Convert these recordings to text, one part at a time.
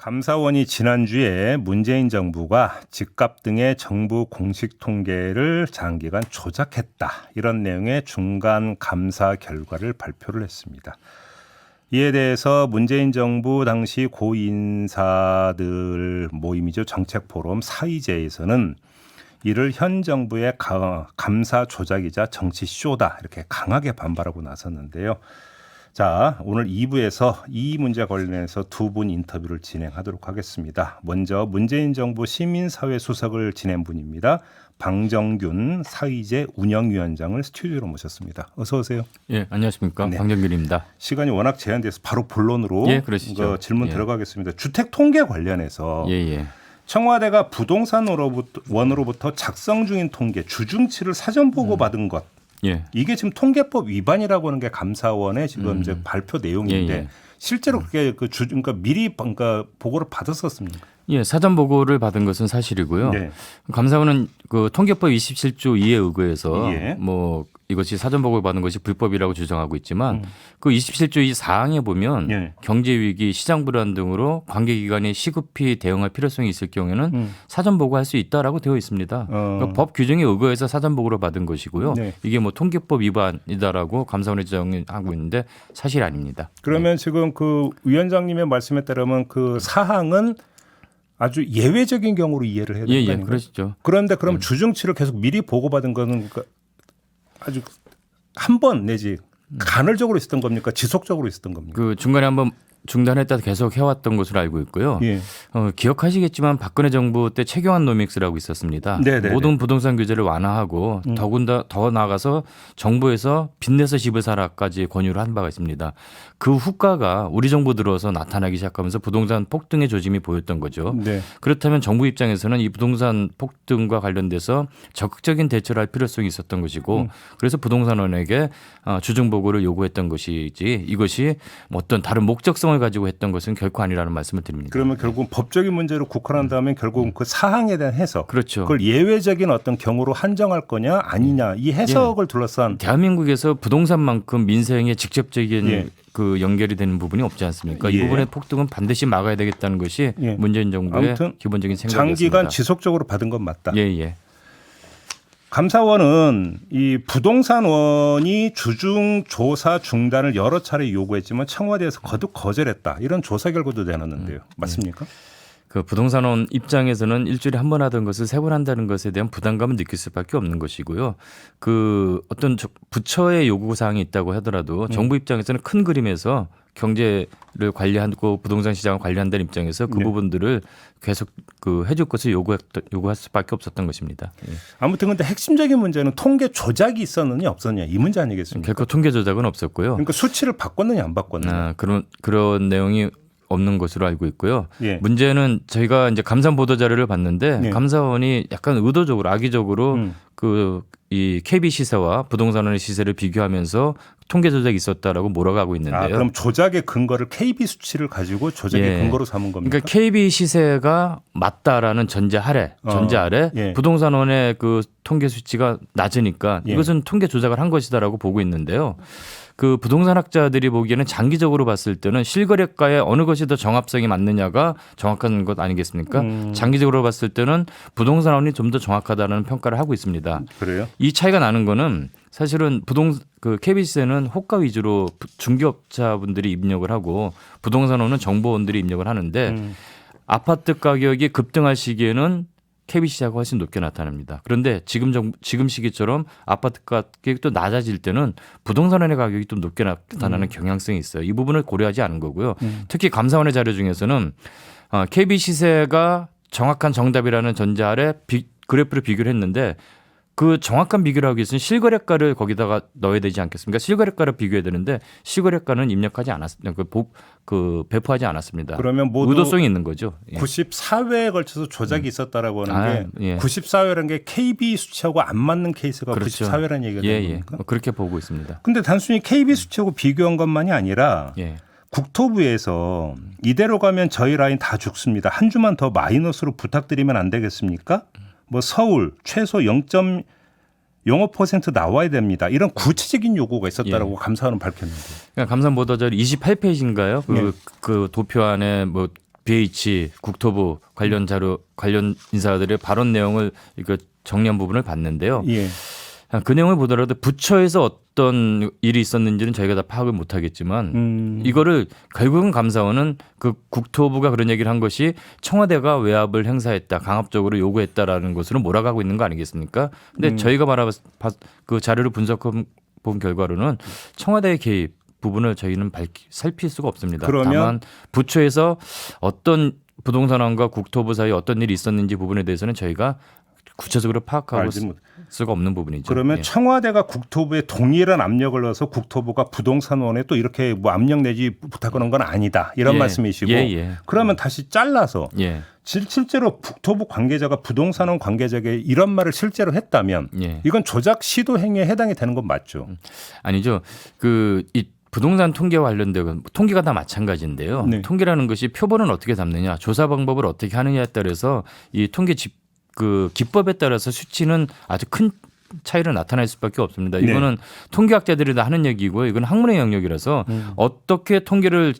감사원이 지난주에 문재인 정부가 집값 등의 정부 공식 통계를 장기간 조작했다. 이런 내용의 중간 감사 결과를 발표를 했습니다. 이에 대해서 문재인 정부 당시 고인사들 모임이죠. 정책포럼 사의제에서는 이를 현 정부의 감사 조작이자 정치쇼다. 이렇게 강하게 반발하고 나섰는데요. 자, 오늘 2부에서 이 문제 관련해서 두 분 인터뷰를 진행하도록 하겠습니다. 먼저 문재인 정부 시민사회 수석을 지낸 분입니다. 방정균 사의제 운영위원장을 스튜디오로 모셨습니다. 어서 오세요. 예, 안녕하십니까. 네. 방정균입니다. 시간이 워낙 제한돼서 바로 본론으로 그러시죠. 질문 예. 들어가겠습니다. 주택 통계 관련해서 예. 청와대가 부동산원으로부터 작성 중인 통계 주중치를 사전 보고 받은 것. 예. 이게 지금 통계법 위반이라고 하는 게 감사원의 지금 이제 발표 내용인데 실제로 그렇게 그러니까 미리 보고를 받았었습니까? 예, 사전 보고를 받은 것은 사실이고요. 네. 감사원은 그 통계법 27조 2에 의거해서 예. 뭐 이것이 사전 보고를 받은 것이 불법이라고 주장하고 있지만 그 27조 이 사항에 보면 예. 경제 위기, 시장 불안 등으로 관계 기관이 시급히 대응할 필요성이 있을 경우에는 사전 보고할 수 있다라고 되어 있습니다. 그러니까 법 규정에 의거해서 사전 보고를 받은 것이고요. 네. 이게 뭐 통계법 위반이다라고 감사원이 주장하고 있는데 사실이 아닙니다. 그러면 지금 그 위원장님의 말씀에 따르면 그 사항은 아주 예외적인 경우로 이해를 해야 되는 거 아닌가요? 그러시죠. 그런데 그럼 주중치를 계속 미리 보고받은 거는 아주 한 번 내지 간헐적으로 있었던 겁니까? 지속적으로 있었던 겁니까? 그 중간에 한번 중단했다 계속 해왔던 것으로 알고 있고요. 예. 기억하시겠지만 박근혜 정부 때 최경환 노믹스라고 있었습니다. 네네네. 모든 부동산 규제를 완화하고 더 나아가서 정부에서 빚내서 집을 사라까지 권유를 한 바가 있습니다. 그 후과가 우리 정부 들어서 나타나기 시작하면서 부동산 폭등의 조짐이 보였던 거죠. 네. 그렇다면 정부 입장에서는 이 부동산 폭등과 관련돼서 적극적인 대처를 할 필요성이 있었던 것이고 그래서 부동산원에게 주중 보고를 요구했던 것이지 이것이 뭐 어떤 다른 목적성을 가지고 했던 것은 결코 아니라는 말씀을 드립니다. 그러면 결국 법적인 문제로 국한한다면 결국은 그 사항에 대한 해석, 그렇죠. 그걸 예외적인 어떤 경우로 한정할 거냐 아니냐 이 해석을 둘러싼 대한민국에서 부동산만큼 민생에 직접적인 예. 그 연결이 되는 부분이 없지 않습니까? 예. 이 부분의 폭등은 반드시 막아야 되겠다는 것이 예. 문재인 정부의 아무튼 기본적인 생각이었습니다. 장기간 지속적으로 받은 건 맞다. 예. 감사원은 이 부동산원이 주중 조사 중단을 여러 차례 요구했지만 청와대에서 거듭 거절했다. 이런 조사 결과도 내놨는데요. 맞습니까? 그 부동산원 입장에서는 일주일에 한 번 하던 것을 세 번 한다는 것에 대한 부담감을 느낄 수밖에 없는 것이고요. 그 어떤 부처의 요구 사항이 있다고 하더라도 정부 입장에서는 큰 그림에서 경제를 관리하고 부동산 시장을 관리한다는 입장에서 그 네. 부분들을 계속 그 해줄 것을 요구할 수밖에 없었던 것입니다. 예. 아무튼 근데 핵심적인 문제는 통계 조작이 있었느냐 없었느냐 이 문제 아니겠습니까? 결코 통계 조작은 없었고요. 그러니까 수치를 바꿨느냐 안 바꿨느냐. 그런 내용이 없는 것으로 알고 있고요. 예. 문제는 저희가 이제 감사원 보도 자료를 봤는데 예. 감사원이 약간 의도적으로 악의적으로 이 KB 시세와 부동산원의 시세를 비교하면서 통계 조작이 있었다라고 몰아가고 있는데요. 그럼 조작의 근거를 KB 수치를 가지고 조작의 근거로 삼은 겁니까? 그러니까 KB 시세가 맞다라는 전제 아래 예. 부동산원의 그 통계 수치가 낮으니까 예. 이것은 통계 조작을 한 것이다라고 보고 있는데요. 그 부동산학자들이 보기에는 장기적으로 봤을 때는 실거래가에 어느 것이 더 정합성이 맞느냐가 정확한 것 아니겠습니까? 장기적으로 봤을 때는 부동산원이 좀 더 정확하다는 평가를 하고 있습니다. 그래요? 이 차이가 나는 거는 사실은 그 KBC는 호가 위주로 중개업자분들이 입력을 하고 부동산원은 정보원들이 입력을 하는데 아파트 가격이 급등할 시기에는 KBC가 훨씬 높게 나타납니다. 그런데 지금 시기처럼 아파트 가격이 또 낮아질 때는 부동산원의 가격이 좀 높게 나타나는 경향성이 있어요. 이 부분을 고려하지 않은 거고요. 특히 감사원의 자료 중에서는 KB시세가 정확한 정답이라는 전제 아래 그래프를 비교를 했는데 그 정확한 비교를 하기 위해서는 실거래가를 거기다가 넣어야 되지 않겠습니까? 실거래가를 비교해야 되는데 실거래가는 입력하지 않았습니다. 배포하지 않았습니다. 그러면 모두 의도성이 있는 거죠. 예. 94회에 걸쳐서 조작이 있었다라고 하는 게 예. 94회라는 게 KB 수치하고 안 맞는 케이스가 그렇죠. 94회라는 얘기가 되는 겁니까? 그렇게 보고 있습니다. 근데 단순히 KB 수치하고 비교한 것만이 아니라 예. 국토부에서 이대로 가면 저희 라인 다 죽습니다. 한 주만 더 마이너스로 부탁드리면 안 되겠습니까? 뭐 서울 최소 0.05% 나와야 됩니다. 이런 구체적인 요구가 있었다라고 감사원은 밝혔는데. 그러니까 감사원 보도자료 28페이지인가요? 그 도표 안에 뭐 BH 국토부 관련 자료 관련 인사들의 발언 내용을 이거 정리한 부분을 봤는데요. 예. 그 내용을 보더라도 부처에서 어떤 일이 있었는지는 저희가 다 파악을 못하겠지만 이거를 결국은 감사원은 그 국토부가 그런 얘기를 한 것이 청와대가 외압을 행사했다, 강압적으로 요구했다라는 것으로 몰아가고 있는 거 아니겠습니까? 근데 저희가 그 자료를 분석해 본 결과로는 청와대의 개입 부분을 저희는 살필 수가 없습니다. 그러면 다만 부처에서 어떤 부동산원과 국토부 사이에 어떤 일이 있었는지 부분에 대해서는 저희가 구체적으로 파악하고 수가 없는 부분이죠. 그러면 예. 청와대가 국토부에 동일한 압력을 넣어서 국토부가 부동산원에 또 이렇게 뭐 압력 내지 부탁하는 건 아니다 이런 예. 말씀이시고 예. 그러면 다시 잘라서 예. 실제로 국토부 관계자가 부동산원 관계자에게 이런 말을 실제로 했다면 예. 이건 조작 시도 행위에 해당이 되는 건 맞죠? 아니죠. 이 부동산 통계와 관련된 통계가 다 마찬가지인데요. 네. 통계라는 것이 표본은 어떻게 잡느냐, 조사 방법을 어떻게 하느냐에 따라서 이 통계 그 기법에 따라서 수치는 아주 큰 차이를 나타낼 수밖에 없습니다. 이거는 통계학자들이 다 하는 얘기고요. 이건 학문의 영역이라서 어떻게 통계를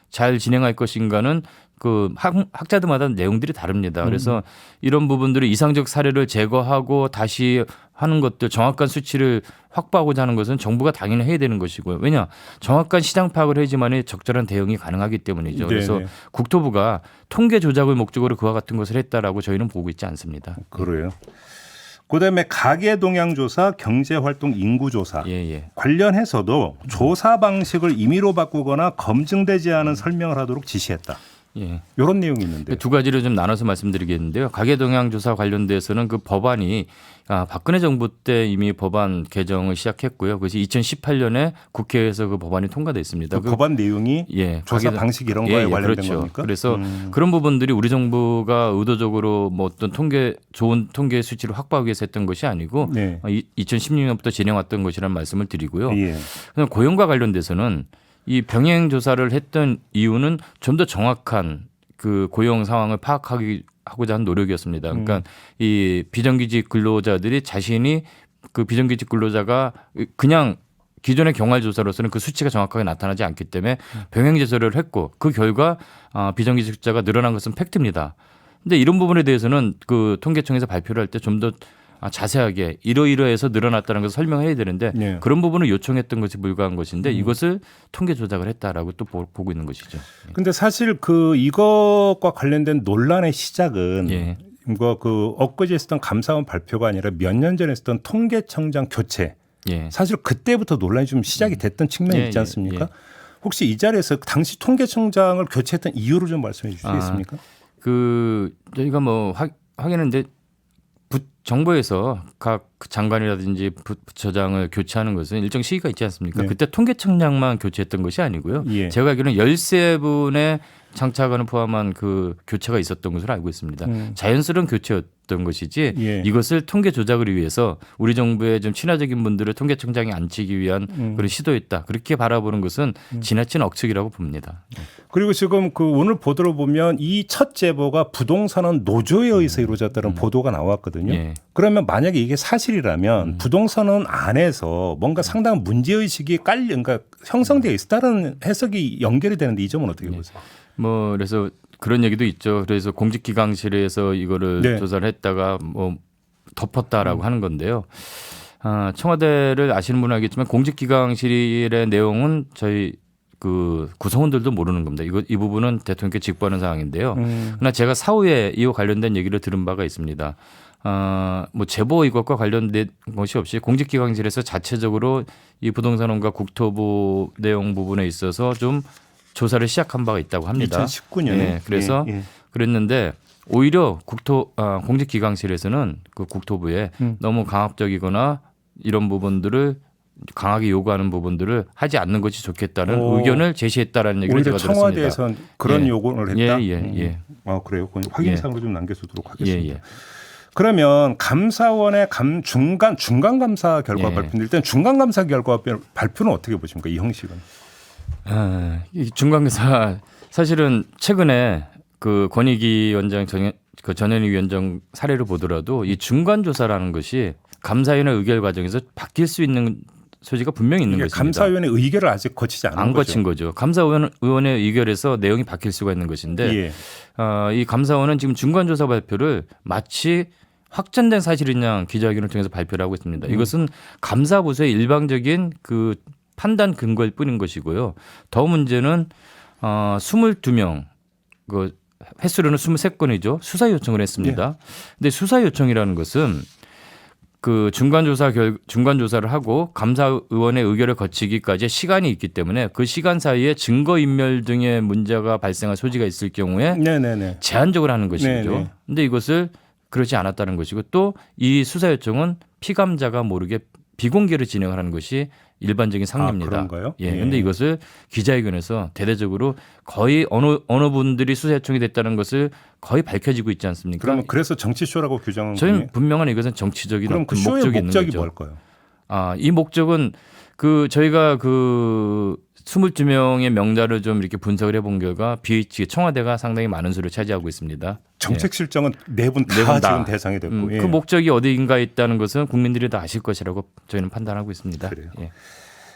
잘 진행할 것인가는 그 학자들마다 내용들이 다릅니다. 그래서 이런 부분들을 이상적 사례를 제거하고 다시 하는 것들 정확한 수치를 확보하고자 하는 것은 정부가 당연히 해야 되는 것이고요. 왜냐 정확한 시장 파악을 해야지만 적절한 대응이 가능하기 때문이죠. 그래서 네네. 국토부가 통계 조작을 목적으로 그와 같은 것을 했다라고 저희는 보고 있지 않습니다. 그래요. 그다음에 가계 동향 조사, 경제 활동 인구 조사 예. 관련해서도 조사 방식을 임의로 바꾸거나 검증되지 않은 설명을 하도록 지시했다. 예. 이런 내용이 있는데 두 가지를 좀 나눠서 말씀드리겠는데요. 가계동향 조사 관련돼서는 그 법안이 박근혜 정부 때 이미 법안 개정을 시작했고요. 그것이 2018년에 국회에서 그 법안이 통과됐습니다. 그 법안 내용이 조사 방식 이런 거에 관련된 그렇죠. 겁니까? 그래서 그런 부분들이 우리 정부가 의도적으로 뭐 어떤 좋은 통계 수치를 확보하기 위해서 했던 것이 아니고 2016년부터 진행왔던 것이라는 말씀을 드리고요. 그냥 고용과 관련돼서는 이 병행 조사를 했던 이유는 좀 더 정확한 그 고용 상황을 파악하고자 한 노력이었습니다. 그러니까 이 비정규직 근로자들이 자신이 그 비정규직 근로자가 그냥 기존의 경활 조사로서는 그 수치가 정확하게 나타나지 않기 때문에 병행 조사를 했고 그 결과 비정규직 숫자가 늘어난 것은 팩트입니다. 근데 이런 부분에 대해서는 그 통계청에서 발표를 할 때 좀 더 자세하게 이러이러해서 늘어났다는 것을 설명해야 되는데 그런 부분을 요청했던 것이 불가한 것인데 이것을 통계 조작을 했다라고 또 보고 있는 것이죠. 근데 사실 그 이것과 관련된 논란의 시작은 이거 그 엊그제 있었던 감사원 발표가 아니라 몇 년 전에 있었던 통계청장 교체. 사실 그때부터 논란이 좀 시작이 됐던 측면이 있지 않습니까? 혹시 이 자리에서 당시 통계청장을 교체했던 이유를 좀 말씀해 주시겠습니까? 저희가 뭐 확인했는데 정부에서 각 장관이라든지 부처장을 교체하는 것은 일정 시기가 있지 않습니까? 그때 통계청장만 교체했던 것이 아니고요. 제가 알기로는 13분의 장차관을 포함한 그 교체가 있었던 것으로 알고 있습니다. 자연스러운 교체였던 것이지 이것을 통계 조작을 위해서 우리 정부의 좀 친화적인 분들을 통계청장에 앉히기 위한 그런 시도였다. 그렇게 바라보는 것은 지나친 억측이라고 봅니다. 그리고 지금 그 오늘 보도를 보면 이 첫 제보가 부동산원 노조에 의해서 이루어졌다는 보도가 나왔거든요. 그러면 만약에 이게 사실이라면 부동산원 안에서 뭔가 상당한 문제의식이 그러니까 형성되어 있다는 해석이 연결이 되는데 이 점은 어떻게 보세요? 뭐 그래서 그런 얘기도 있죠. 그래서 공직기강실에서 이거를 조사를 했다가 뭐 덮었다라고 하는 건데요. 청와대를 아시는 분은 알겠지만 공직기강실의 내용은 저희 그 구성원들도 모르는 겁니다. 이 부분은 대통령께 직보하는 사항인데요. 그러나 제가 사후에 이와 관련된 얘기를 들은 바가 있습니다. 뭐 제보 이것과 관련된 것이 없이 공직기강실에서 자체적으로 이 부동산원과 국토부 내용 부분에 있어서 좀 조사를 시작한 바가 있다고 합니다. 2019년에. 그래서 그랬는데 오히려 공직기강실에서는 그 국토부에 너무 강압적이거나 이런 부분들을 강하게 요구하는 부분들을 하지 않는 것이 좋겠다는 의견을 제시했다라는 얘기를 제가 들었습니다. 청와대에서 그런 요구를 했다. 그래요. 확인사항으로 좀 남겨두도록 하겠습니다. 그러면 감사원의 중간 감사 결과 발표인데 일단 중간 감사 결과 발표는 어떻게 보십니까? 이 형식은? 이 중간감사 사실은 최근에 그 권익위 원장 전현희 위원장 사례를 보더라도 이 중간 조사라는 것이 감사위원회 의결 과정에서 바뀔 수 있는 소지가 분명히 있는 이게 것입니다. 감사위원회 의결을 아직 거치지 않은 안 거죠. 거친 거죠. 감사위원회 의결에서 내용이 바뀔 수가 있는 것인데 예. 이 감사원은 지금 중간조사 발표를 마치 확정된 사실인 양 기자회견을 통해서 발표를 하고 있습니다. 이것은 감사부서의 일방적인 그 판단 근거일 뿐인 것이고요. 더 문제는 22명 그 횟수로는 23건이죠. 수사 요청을 했습니다. 근데 수사 요청이라는 것은 그 중간조사를 하고 감사위원회 의결을 거치기까지 시간이 있기 때문에 그 시간 사이에 증거인멸 등의 문제가 발생할 소지가 있을 경우에 네네네. 제한적으로 하는 것이죠. 네네. 근데 이것을 그렇지 않았다는 것이고 또 이 수사 요청은 피감자가 모르게 비공개로 진행하는 것이 일반적인 상례입니다. 그런가요? 예. 근데 이것을 기자회견에서 대대적으로 거의 어느 분들이 수사 요청이 됐다는 것을 거의 밝혀지고 있지 않습니까? 그러면 그래서 정치쇼라고 규정한 저는 거예요? 분명한 이것은 정치적인 그럼 그 어떤 쇼의 목적이 있는 목적이 거죠. 뭘까요? 이 목적은 그 저희가 그 22명의 명단을 좀 이렇게 분석을 해본 결과 BH 청와대가 상당히 많은 수를 차지하고 있습니다. 정책 실정은 네 분 네 다 분 다. 지금 대상이 됐고. 예. 그 목적이 어디인가에 있다는 것은 국민들이 다 아실 것이라고 저희는 판단하고 있습니다. 그래요. 예.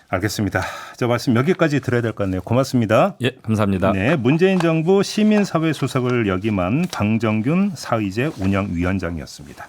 알겠습니다. 저 말씀 여기까지 들어야 될 것 같네요. 고맙습니다. 예, 감사합니다. 네, 문재인 정부 시민사회 수석을 역임한 방정균 사의제 운영위원장이었습니다.